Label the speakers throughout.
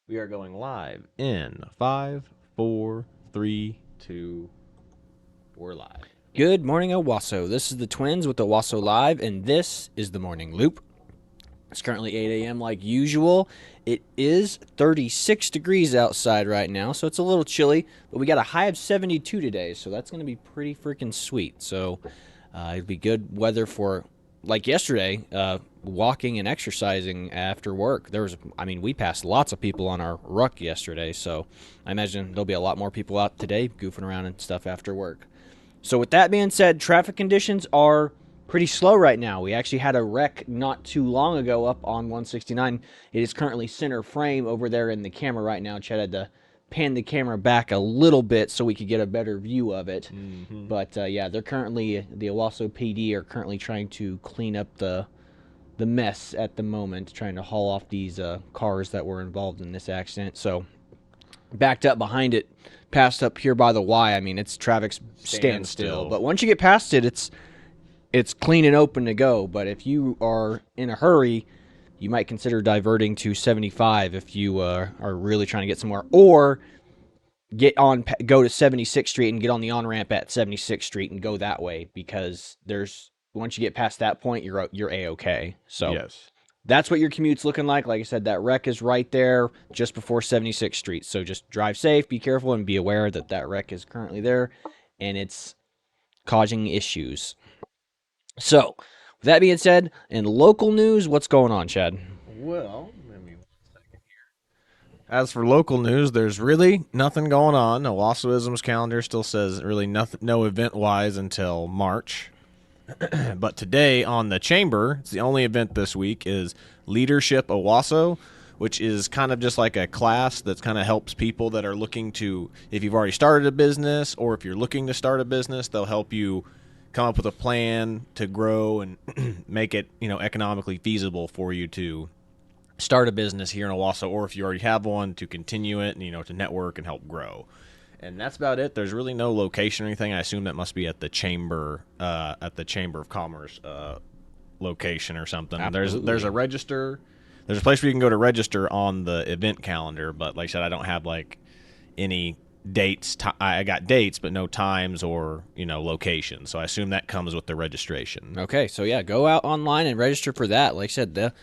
Speaker 1: We are going live in 5, 4, 3, 2. We're live.
Speaker 2: Good morning, Owasso. This is the Twins with Owasso Live, and this is the Morning Loop. It's currently 8 a.m. like usual. It is 36 degrees outside right now, so it's a little chilly, but we got a high of 72 today, so that's going to be pretty freaking sweet. So it'd be good weather for, like yesterday, walking and exercising after work. We passed lots of people on our ruck yesterday, so I imagine there'll be a lot more people out today goofing around and stuff after work. So with that being said, traffic conditions are pretty slow right now. We actually had a wreck not too long ago up on 169. It is currently center frame over there in the camera right now. Chad had to pan the camera back a little bit so we could get a better view of it. But yeah, the Owasso PD are currently trying to clean up the mess at the moment, trying to haul off these cars that were involved in this accident. So backed up behind it, passed up here by the Y. I mean, it's traffic's standstill. But once you get past it, it's clean and open to go. But if you are in a hurry, you might consider diverting to 75 if you are really trying to get somewhere, or go to 76th Street and get on the on ramp at 76th Street and go that way, because once you get past that point, you're a-okay. So
Speaker 1: yes,
Speaker 2: that's what your commute's looking like. Like I said, that wreck is right there just before 76th Street. So just drive safe, be careful, and be aware that that wreck is currently there and it's causing issues. So, with that being said, in local news, what's going on, Chad?
Speaker 1: well, as for local news, there's really nothing going on. Owassoism's calendar still says really nothing, no event-wise until March. But today on the Chamber, it's the only event this week, is Leadership Owasso, which is kind of just like a class that kind of helps people that are looking to, if you've already started a business or if you're looking to start a business, they'll help you come up with a plan to grow and make it, economically feasible for you to start a business here in Owasso, or if you already have one, to continue it and, to network and help grow. And that's about it. There's really no location or anything. I assume that must be at the Chamber of Commerce location or something.
Speaker 2: Absolutely.
Speaker 1: There's a register. There's a place where you can go to register on the event calendar, but like I said, I don't have like any dates. I got dates, but no times or location. So I assume that comes with the registration.
Speaker 2: Okay, so yeah, go out online and register for that. Like I said,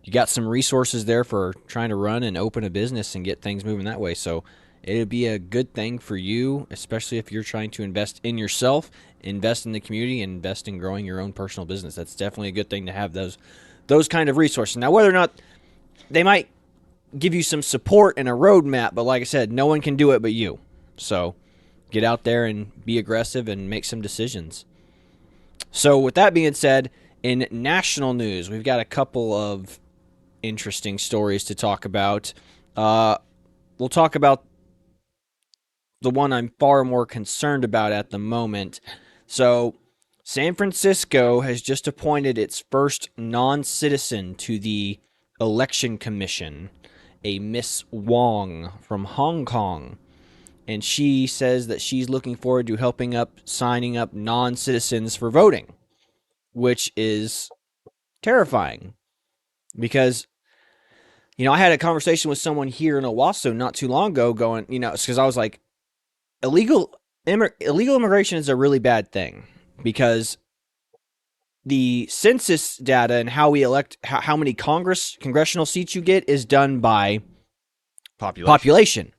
Speaker 2: you got some resources there for trying to run and open a business and get things moving that way. So it'd be a good thing for you, especially if you're trying to invest in yourself, invest in the community, and invest in growing your own personal business. That's definitely a good thing to have those kind of resources. Now, whether or not they might give you some support and a roadmap, but like I said, no one can do it but you. So get out there and be aggressive and make some decisions. So with that being said, in national news, we've got a couple of interesting stories to talk about. We'll talk about the one I'm far more concerned about at the moment. So, San Francisco has just appointed its first non-citizen to the Election Commission, a Miss Wong from Hong Kong. And she says that she's looking forward to signing up non-citizens for voting, which is terrifying because I had a conversation with someone here in Owasso not too long ago going, because I was like, illegal immigration is a really bad thing because the census data and how we elect, how many congressional seats you get is done by population.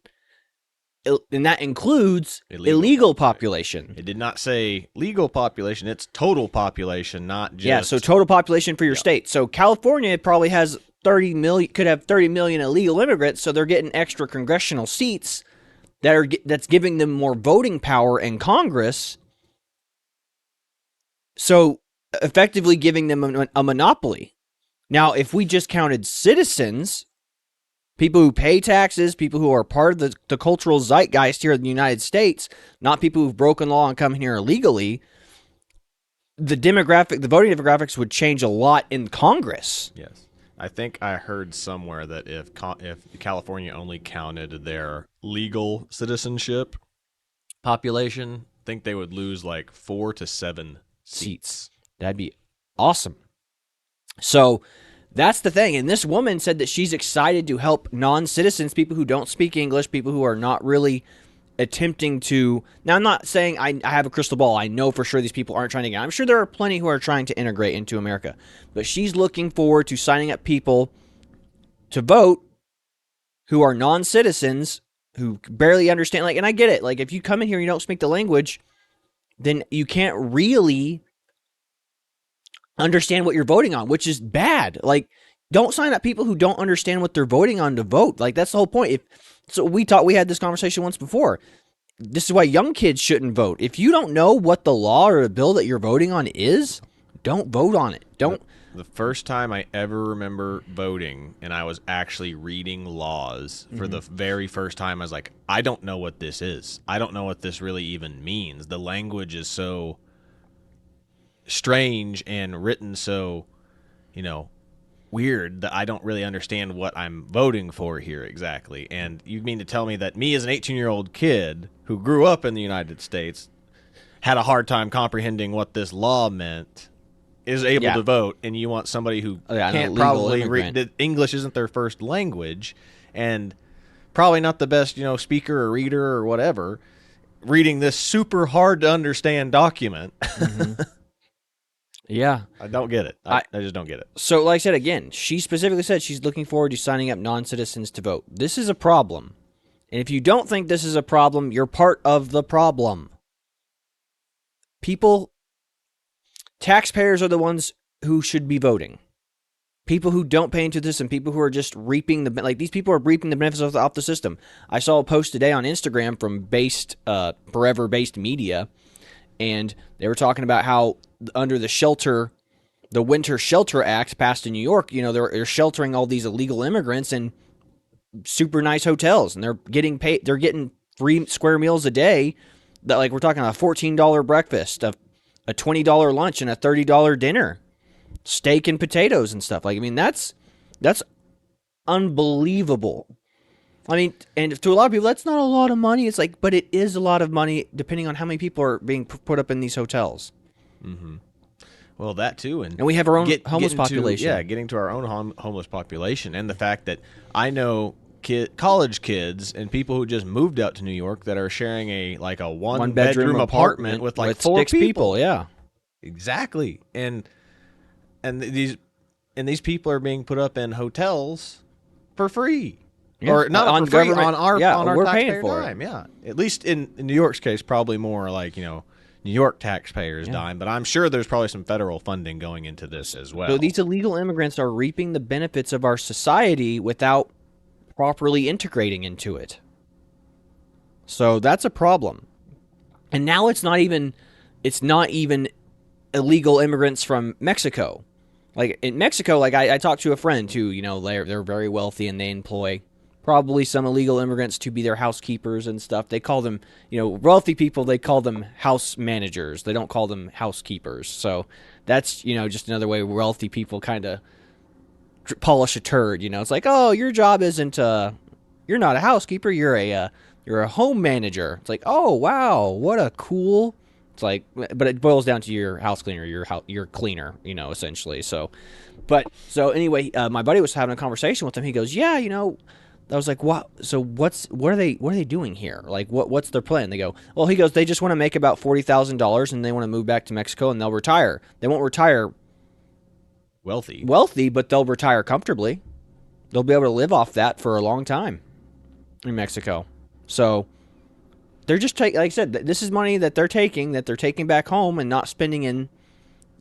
Speaker 2: And that includes illegal population.
Speaker 1: It did not say legal population. It's total population, not just...
Speaker 2: Yeah, so total population for your state. So California probably has 30 million, could have 30 million illegal immigrants, so they're getting extra congressional seats that's giving them more voting power in Congress. So effectively giving them a monopoly. Now, if we just counted citizens, people who pay taxes, people who are part of the cultural zeitgeist here in the United States, not people who've broken law and come here illegally, the voting demographics would change a lot in Congress.
Speaker 1: Yes. I think I heard somewhere that if California only counted their legal citizenship population, I think they would lose like 4 to 7 seats.
Speaker 2: That'd be awesome. So That's the thing. And this woman said that she's excited to help non-citizens, people who don't speak English, people who are not really attempting to. Now, I'm not saying I have a crystal ball. I know for sure these people aren't trying to get. I'm sure there are plenty who are trying to integrate into America. But she's looking forward to signing up people to vote who are non-citizens, who barely understand. Like, and I get it. Like, if you come in here and you don't speak the language, then you can't really understand what you're voting on, which is bad. Like, don't sign up people who don't understand what they're voting on to vote. Like, that's the whole point. We had this conversation once before. This is why young kids shouldn't vote. If you don't know what the law or the bill that you're voting on is, don't vote on it. Don't.
Speaker 1: The first time I ever remember voting and I was actually reading laws for the very first time, I was like, I don't know what this is. I don't know what this really even means. The language is so strange and written so, weird that I don't really understand what I'm voting for here exactly. And you mean to tell me that me as an 18-year-old kid who grew up in the United States had a hard time comprehending what this law meant is able to vote, and you want somebody who can't probably read. English isn't their first language, and probably not the best, speaker or reader or whatever, reading this super hard to understand document.
Speaker 2: Yeah.
Speaker 1: I don't get it. I just don't get it.
Speaker 2: So, like I said, again, she specifically said she's looking forward to signing up non-citizens to vote. This is a problem. And if you don't think this is a problem, you're part of the problem. Taxpayers are the ones who should be voting. People who don't pay into this and people who are just reaping these people are reaping the benefits off the system. I saw a post today on Instagram from Forever Based Media, and they were talking about how under the Winter Shelter Act passed in New York, they're sheltering all these illegal immigrants in super nice hotels, and they're getting paid. They're getting free square meals a day. That, like, we're talking a $14 breakfast, a $20 lunch, and a $30 dinner, steak and potatoes and stuff. Like, I mean, that's unbelievable. I mean, and to a lot of people, that's not a lot of money. It's like, but it is a lot of money depending on how many people are being put up in these hotels.
Speaker 1: Mm-hmm. Well, that too, and
Speaker 2: we have our own homeless population.
Speaker 1: Getting to our own homeless population, and the fact that I know college kids and people who just moved out to New York that are sharing a one bedroom apartment with four
Speaker 2: six people. Yeah,
Speaker 1: exactly, and these people are being put up in hotels for free.
Speaker 2: Yeah.
Speaker 1: Or not
Speaker 2: on
Speaker 1: for free,
Speaker 2: government,
Speaker 1: on our
Speaker 2: we're
Speaker 1: taxpayer
Speaker 2: paying for
Speaker 1: dime. Yeah, at least in New York's case, probably more like New York taxpayers' dime, but I'm sure there's probably some federal funding going into this as well.
Speaker 2: So these illegal immigrants are reaping the benefits of our society without properly integrating into it. So that's a problem. And now it's not even illegal immigrants from Mexico. Like in Mexico, like I talked to a friend who, they're very wealthy and they employ probably some illegal immigrants to be their housekeepers and stuff. They call them, wealthy people, they call them house managers. They don't call them housekeepers. So that's, just another way wealthy people kind of polish a turd. It's like, oh, your job isn't, you're not a housekeeper. You're a home manager. It's like, oh, wow, what a cool. It's like, but it boils down to your house cleaner, your cleaner, essentially. So anyway, my buddy was having a conversation with him. He goes, yeah, I was like, what? So what are they doing here? Like, what's their plan? They go, well, he goes, they just want to make about $40,000 and they want to move back to Mexico and they'll retire. They won't retire wealthy, but they'll retire comfortably. They'll be able to live off that for a long time in Mexico. So they're just like I said, this is money that they're taking back home and not spending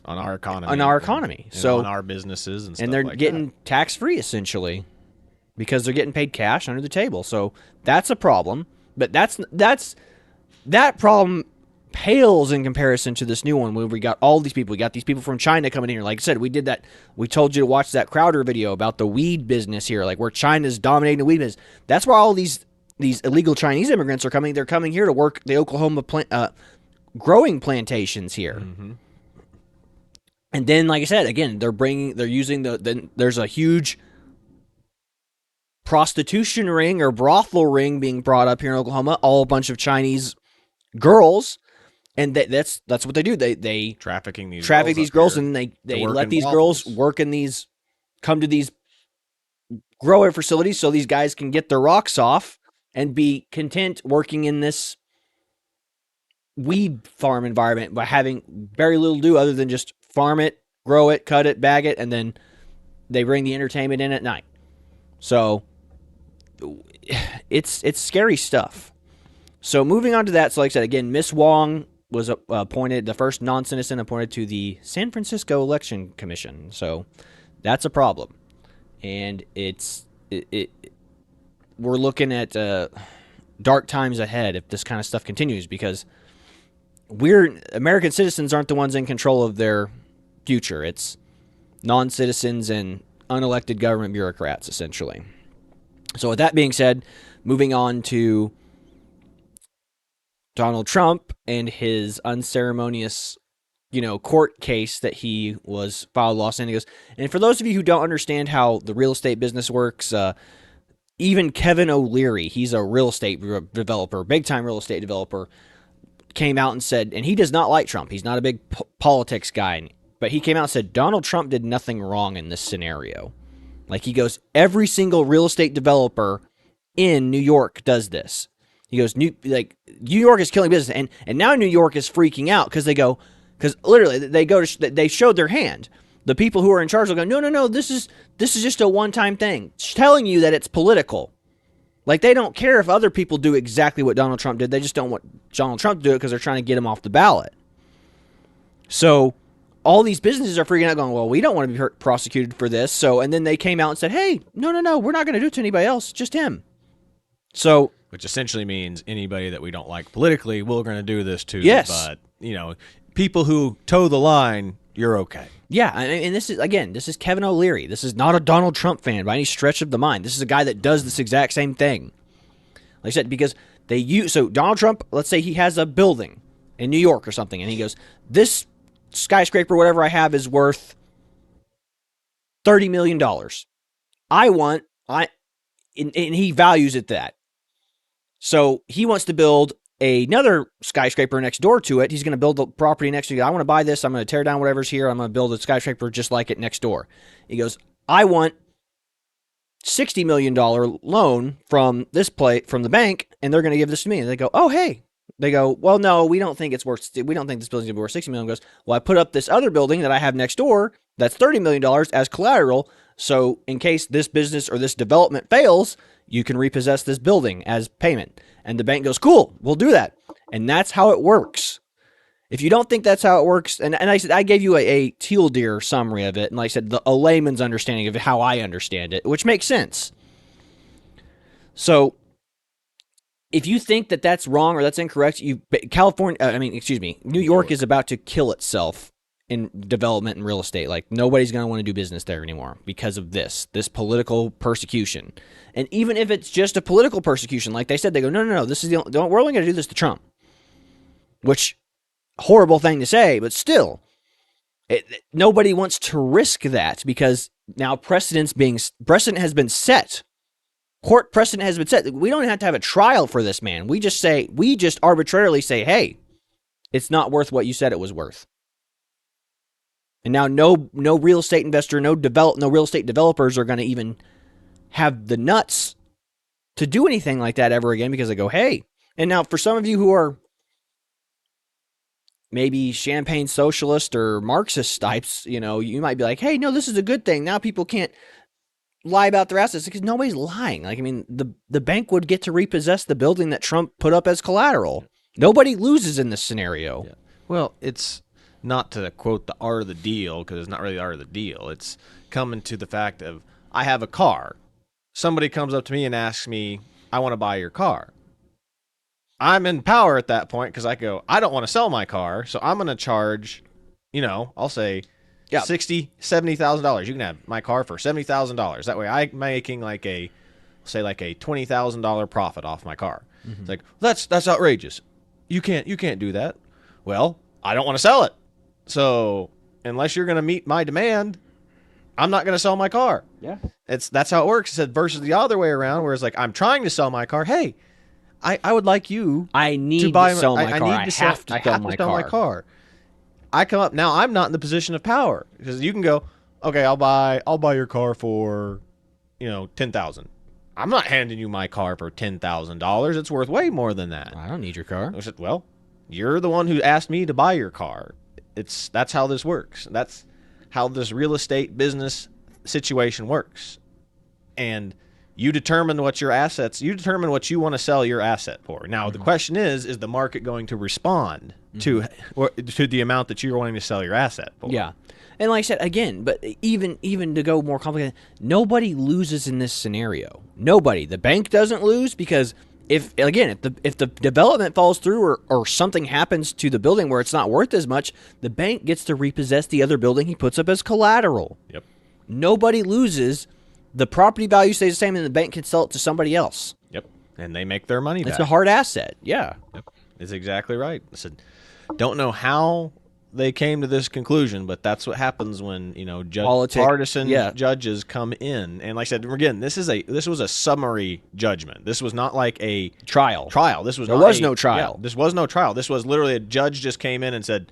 Speaker 2: on our economy.
Speaker 1: So on our businesses and stuff.
Speaker 2: And they're getting tax-free essentially, because they're getting paid cash under the table. So that's a problem. But that problem pales in comparison to this new one where we got all these people. We got these people from China coming in here. Like I said, we did that. We told you to watch that Crowder video about the weed business here, like where China's dominating the weed business. That's where all these illegal Chinese immigrants are coming. They're coming here to work the Oklahoma growing plantations here.
Speaker 1: Mm-hmm.
Speaker 2: And then, like I said, again, they're using there's a huge prostitution ring or brothel ring being brought up here in Oklahoma, all a bunch of Chinese girls, and that's what they do. They
Speaker 1: traffic these
Speaker 2: girls, and they let these girls work in these come to these grower facilities so these guys can get their rocks off and be content working in this weed farm environment by having very little to do other than just farm it, grow it, cut it, bag it, and then they bring the entertainment in at night. So it's scary stuff. So moving on to that, so like I said, again, Miss Wong was appointed, the first non-citizen appointed to the San Francisco Election Commission. So that's a problem. And we're looking at dark times ahead if this kind of stuff continues, because American citizens aren't the ones in control of their future. It's non-citizens and unelected government bureaucrats, essentially. So with that being said, moving on to Donald Trump and his unceremonious, court case that he was filed in Los Angeles. And for those of you who don't understand how the real estate business works, even Kevin O'Leary, he's a real estate developer, big-time real estate developer, came out and said, and he does not like Trump. He's not a big politics guy, but he came out and said Donald Trump did nothing wrong in this scenario. Like, he goes, every single real estate developer in New York does this. He goes, New York is killing business, and now New York is freaking out because literally they showed their hand. The people who are in charge will go, no, this is just a one-time thing, telling you that it's political. Like, they don't care if other people do exactly what Donald Trump did. They just don't want Donald Trump to do it because they're trying to get him off the ballot. So all these businesses are freaking out, going, well, we don't want to be prosecuted for this. And then they came out and said, hey, no, we're not going to do it to anybody else, just him. So,
Speaker 1: which essentially means anybody that we don't like politically, we're going to do this to.
Speaker 2: Yes.
Speaker 1: But, people who toe the line, you're okay.
Speaker 2: Yeah, and this is Kevin O'Leary. This is not a Donald Trump fan by any stretch of the mind. This is a guy that does this exact same thing. Like I said, because so Donald Trump, let's say he has a building in New York or something, and he goes, this skyscraper, whatever I have, is worth $30 million. And he values it that. So he wants to build another skyscraper next door to it. He's going to build the property next to it. I want to buy this. I'm going to tear down whatever's here. I'm going to build a skyscraper just like it next door. He goes, I want $60 million loan from the bank, and they're going to give this to me. And they go, oh, hey. They go, well, no, we don't think this building's going to be worth $60 million. He goes, well, I put up this other building that I have next door that's $30 million as collateral. So in case this business or this development fails, you can repossess this building as payment. And the bank goes, cool, we'll do that. And that's how it works. If you don't think that's how it works, and I said I gave you a teal deer summary of it, and like I said, a layman's understanding of how I understand it, which makes sense. So if you think that that's wrong or that's incorrect, New York is about to kill itself in development and real estate. Like, nobody's going to want to do business there anymore because of this political persecution. And even if it's just a political persecution, like they said, they go, no, this is we're only going to do this to Trump. Which, horrible thing to say, but still, nobody wants to risk that because now precedent has been set. Court precedent has been set. We don't have to have a trial for this man. We just arbitrarily say, hey, it's not worth what you said it was worth. And now no real estate investor, no real estate developers are going to even have the nuts to do anything like that ever again because they go, hey. And now for some of you who are maybe champagne socialist or Marxist types, you might be like, hey, no, this is a good thing. Now people can't lie about their assets because nobody's lying. Like, I mean, the bank would get to repossess the building that Trump put up as collateral. Nobody loses in this scenario.
Speaker 1: Yeah. Well, it's not to quote the art of the deal, because it's not really the art of the deal. It's coming to the fact of, I have a car. Somebody comes up to me and asks me, I want to buy your car. I'm in power at that point because I go, I don't want to sell my car, so I'm going to charge, I'll say $60,000, $70,000. You can have my car for $70,000. That way I'm making like a $20,000 profit off my car. Mm-hmm. It's like, that's outrageous. You can't do that. Well, I don't want to sell it. So unless you're going to meet my demand, I'm not going to sell my car.
Speaker 2: Yeah.
Speaker 1: That's how it works. It said versus the other way around, where it's like, I'm trying to sell my car. Hey, I would like you
Speaker 2: to buy sell my car. I have to sell my car.
Speaker 1: I come up now. I'm not in the position of power because you can go, Okay, I'll buy your car for, 10,000. I'm not handing you my car for $10,000. It's worth way more than that.
Speaker 2: I don't need your car.
Speaker 1: I said, well, you're the one who asked me to buy your car. That's how this works. That's how this real estate business situation works. And you determine what your assets, you determine what you want to sell your asset for. Now, the question is the market going to respond to the amount that you're wanting to sell your asset for?
Speaker 2: Yeah. And like I said, again, but even to go more complicated, nobody loses in this scenario. Nobody. The bank doesn't lose because if the development falls through or something happens to the building where it's not worth as much, the bank gets to repossess the other building he puts up as collateral.
Speaker 1: Yep.
Speaker 2: Nobody loses. The property value stays the same and the bank can sell it to somebody else.
Speaker 1: Yep. And they make their money back.
Speaker 2: It's a hard asset. Yeah.
Speaker 1: Yep. It's exactly right. I said, don't know how they came to this conclusion, but that's what happens when partisan judges come in. And like I said, again, this was a summary judgment. This was not like a
Speaker 2: trial.
Speaker 1: This was
Speaker 2: no trial.
Speaker 1: Yeah, this was no trial. This was literally a judge just came in and said,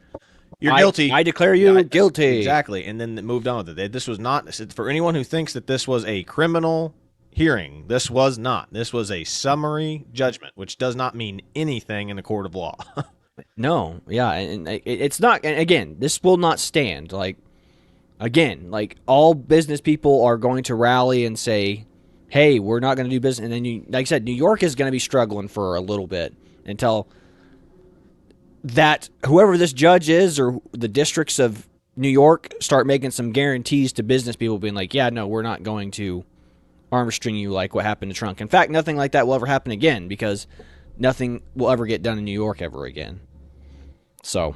Speaker 1: "You're guilty.
Speaker 2: I declare you guilty."
Speaker 1: Exactly, and then it moved on with it. This was not for anyone who thinks that this was a criminal hearing. This was not. This was a summary judgment, which does not mean anything in a court of law.
Speaker 2: No, yeah, and it's not. And again, this will not stand. Like all business people are going to rally and say, "Hey, we're not going to do business." And then, like I said, New York is going to be struggling for a little bit until that whoever this judge is or the districts of New York start making some guarantees to business people, being like, "Yeah, no, we're not going to arm string you like what happened to Trump." In fact, nothing like that will ever happen again because nothing will ever get done in New York ever again. So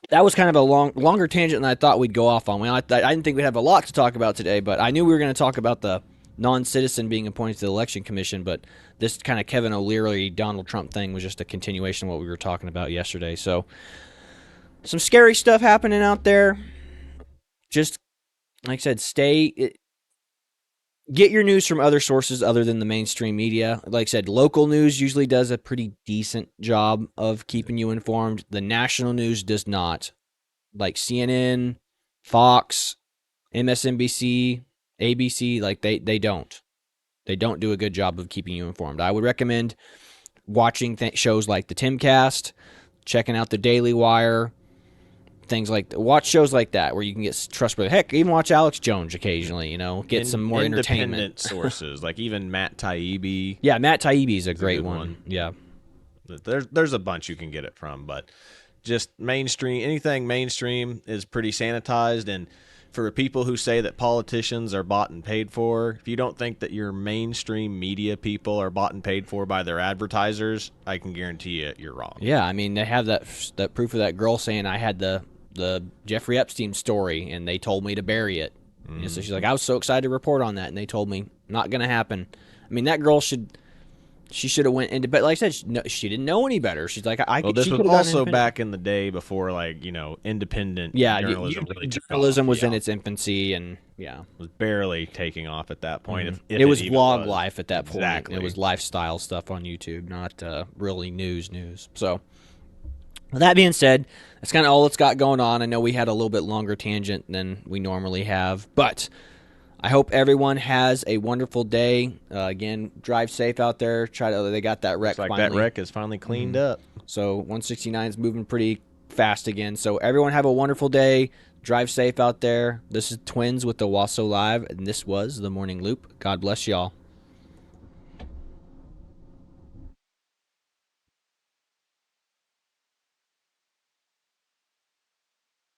Speaker 2: that was kind of a longer tangent than I thought we'd go off on. I didn't think we'd have a lot to talk about today, but I knew we were going to talk about the non-citizen being appointed to the election commission, but this kind of Kevin O'Leary, Donald Trump thing was just a continuation of what we were talking about yesterday. So some scary stuff happening out there. Just, like I said, get your news from other sources other than the mainstream media. Like I said, local news usually does a pretty decent job of keeping you informed. The national news does not. Like CNN, Fox, MSNBC, ABC, like they don't. They don't do a good job of keeping you informed. I would recommend watching shows like the Timcast, checking out the Daily Wire, things like watch shows like that where you can get trustworthy. Heck, even watch Alex Jones occasionally. Get some more entertainment.
Speaker 1: Independent sources like even Matt Taibbi.
Speaker 2: Yeah, Matt Taibbi is a great one. Yeah,
Speaker 1: there's a bunch you can get it from, but just anything mainstream is pretty sanitized. And for people who say that politicians are bought and paid for, if you don't think that your mainstream media people are bought and paid for by their advertisers, I can guarantee you you're wrong.
Speaker 2: Yeah, I mean they have that proof of that girl saying I had the Jeffrey Epstein story and they told me to bury it. And so she's like, I was so excited to report on that and they told me not going to happen. I mean, that girl should have went into, but like I said, she didn't know any better. She's like,
Speaker 1: this was also back in the day before independent journalism really took
Speaker 2: journalism
Speaker 1: off.
Speaker 2: was in its infancy and
Speaker 1: was barely taking off at that point.
Speaker 2: If it was vlog life at that point.
Speaker 1: Exactly.
Speaker 2: It was lifestyle stuff on YouTube, not really news. So with that being said, that's kind of all it's got going on. I know we had a little bit longer tangent than we normally have, but I hope everyone has a wonderful day. Again, drive safe out there. They got that wreck.
Speaker 1: Looks like
Speaker 2: finally.
Speaker 1: That wreck is finally cleaned up.
Speaker 2: So 169 is moving pretty fast again. So everyone have a wonderful day. Drive safe out there. This is Twins with the Owasso Live, and this was the Morning Loop. God bless y'all.